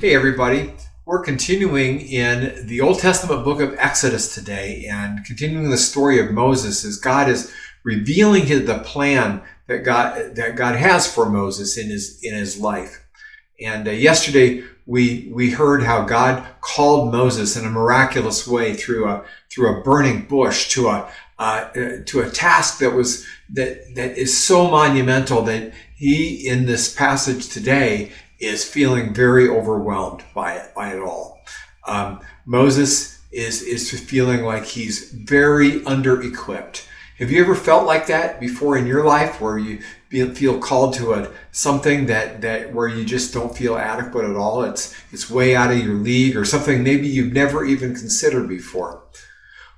Hey everybody, we're continuing in the Old Testament book of Exodus today and continuing the story of Moses as God is revealing the plan that God has for Moses in his life. And yesterday we heard how God called Moses in a miraculous way through a burning bush to a task that is so monumental that he in this passage today is feeling very overwhelmed by it all. Moses is feeling like he's very under-equipped. Have you ever felt like that before in your life, where you feel called to something that where you just don't feel adequate at all? It's way out of your league, or something maybe you've never even considered before.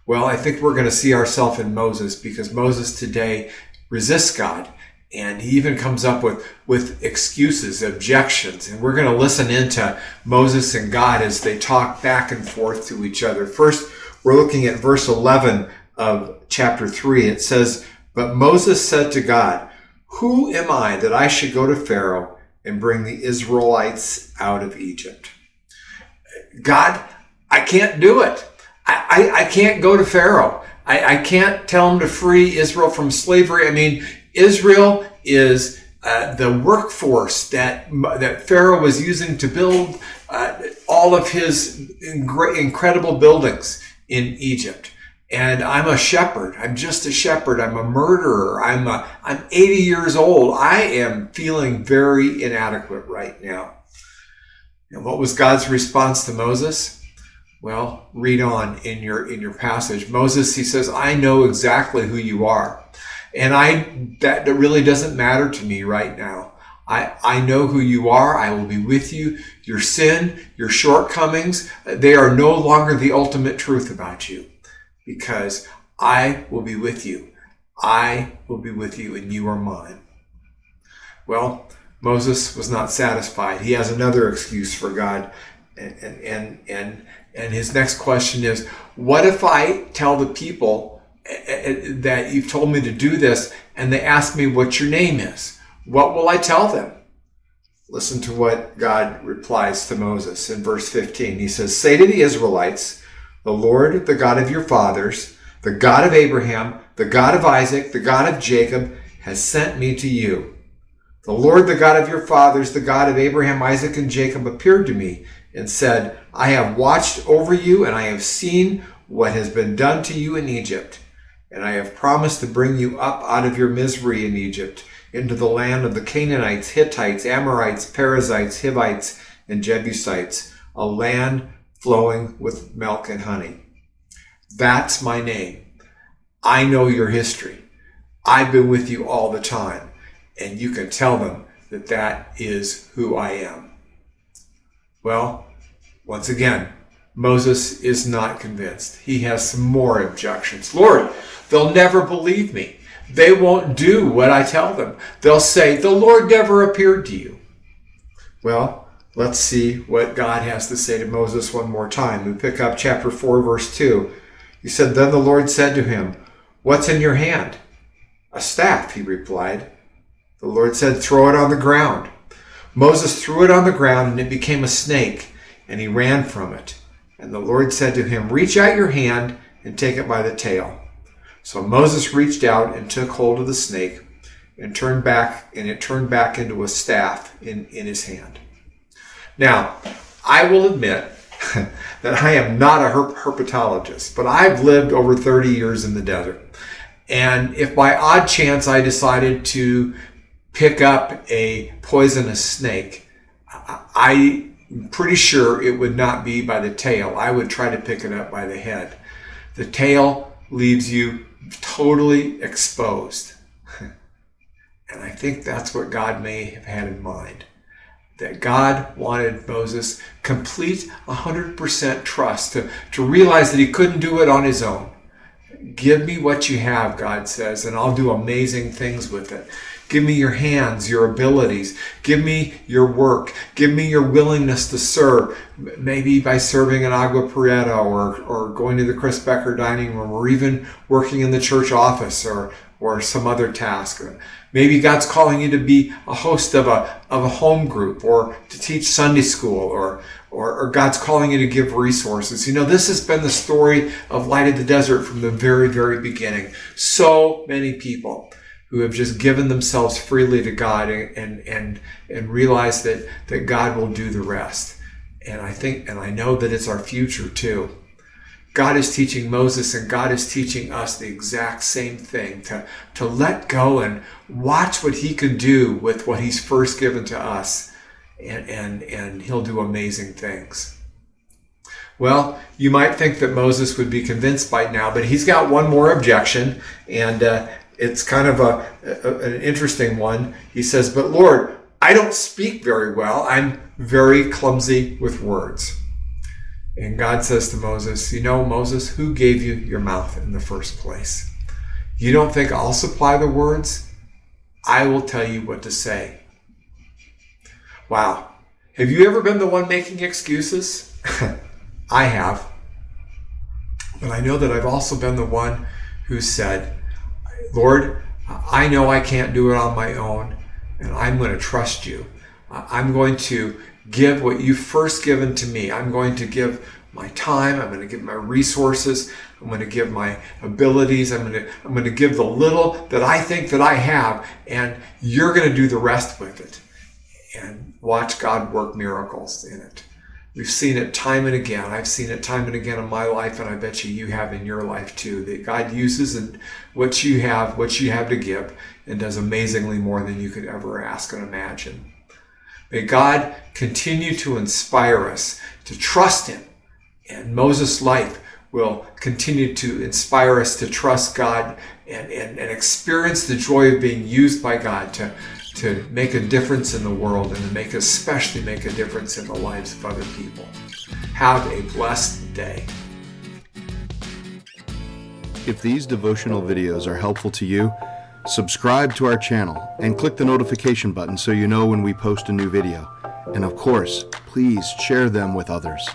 Well, I think we're going to see ourselves in Moses, because Moses today resists God. And he even comes up with excuses, objections. And we're going to listen into Moses and God as they talk back and forth to each other. First, we're looking at verse 11 of chapter 3. It says, "But Moses said to God, 'Who am I that I should go to Pharaoh and bring the Israelites out of Egypt?'" God, I can't do it. I can't go to Pharaoh. I can't tell him to free Israel from slavery. I mean, Israel is the workforce that Pharaoh was using to build all of his incredible buildings in Egypt. And I'm a shepherd. I'm just a shepherd. I'm a murderer. I'm 80 years old. I am feeling very inadequate right now. And what was God's response to Moses? Well, read on in your passage. Moses, he says, "I know exactly who you are. And that really doesn't matter to me right now. I know who you are. I will be with you. Your sin, your shortcomings, they are no longer the ultimate truth about you, because I will be with you. I will be with you, and you are mine." Well, Moses was not satisfied. He has another excuse for God. And his next question is, what if I tell the people that you've told me to do this, and they ask me what your name is? What will I tell them? Listen to what God replies to Moses in verse 15. He says, "Say to the Israelites, 'The Lord, the God of your fathers, the God of Abraham, the God of Isaac, the God of Jacob, has sent me to you. The Lord, the God of your fathers, the God of Abraham, Isaac, and Jacob, appeared to me and said, I have watched over you, and I have seen what has been done to you in Egypt. And I have promised to bring you up out of your misery in Egypt, into the land of the Canaanites, Hittites, Amorites, Perizzites, Hivites, and Jebusites, a land flowing with milk and honey.' That's my name. I know your history. I've been with you all the time, and you can tell them that is who I am." Well, once again, Moses is not convinced. He has some more objections. "Lord, they'll never believe me. They won't do what I tell them. They'll say, 'The Lord never appeared to you.'" Well, let's see what God has to say to Moses one more time. We pick up chapter 4, verse 2. He said, "Then the Lord said to him, 'What's in your hand?' 'A staff,' he replied. The Lord said, 'Throw it on the ground.' Moses threw it on the ground, and it became a snake, and he ran from it. And the Lord said to him, 'Reach out your hand and take it by the tail.' So Moses reached out and took hold of the snake, and it turned back into a staff in his hand." Now, I will admit that I am not a herpetologist, but I've lived over 30 years in the desert. And if by odd chance I decided to pick up a poisonous snake, I'm pretty sure it would not be by the tail. I would try to pick it up by the head. The tail leaves you totally exposed. And I think that's what God may have had in mind. That God wanted Moses complete 100% trust, to realize that he couldn't do it on his own. "Give me what you have," God says, "and I'll do amazing things with it. Give me your hands, your abilities. Give me your work. Give me your willingness to serve, maybe by serving in Agua Prieta or going to the Chris Becker dining room, or even working in the church office, or or some other task. Maybe God's calling you to be a host of a home group, or to teach Sunday school, or God's calling you to give resources. This has been the story of Light of the Desert from the very, very beginning. So many people who have just given themselves freely to God and realize that God will do the rest. And I know that it's our future too. God is teaching Moses, and God is teaching us the exact same thing, to let go and watch what he can do with what he's first given to us, and he'll do amazing things. Well, you might think that Moses would be convinced by now, but he's got one more objection, and it's kind of an interesting one. He says, "But Lord, I don't speak very well. I'm very clumsy with words." And God says to Moses, "Moses, who gave you your mouth in the first place? You don't think I'll supply the words? I will tell you what to say." Wow. Have you ever been the one making excuses? I have. But I know that I've also been the one who said, "Lord, I know I can't do it on my own, and I'm going to trust you. I'm going to give what you've first given to me. I'm going to give my time. I'm going to give my resources. I'm going to give my abilities. I'm going to give the little that I think that I have, and you're going to do the rest with it." And watch God work miracles in it. We've seen it time and again. I've seen it time and again in my life, and I bet you have in your life too. That God uses what you have to give, and does amazingly more than you could ever ask and imagine. May God continue to inspire us to trust him, and Moses' life will continue to inspire us to trust God and experience the joy of being used by God to make a difference in the world, and to especially make a difference in the lives of other people. Have a blessed day. If these devotional videos are helpful to you, subscribe to our channel and click the notification button so you know when we post a new video. And of course, please share them with others.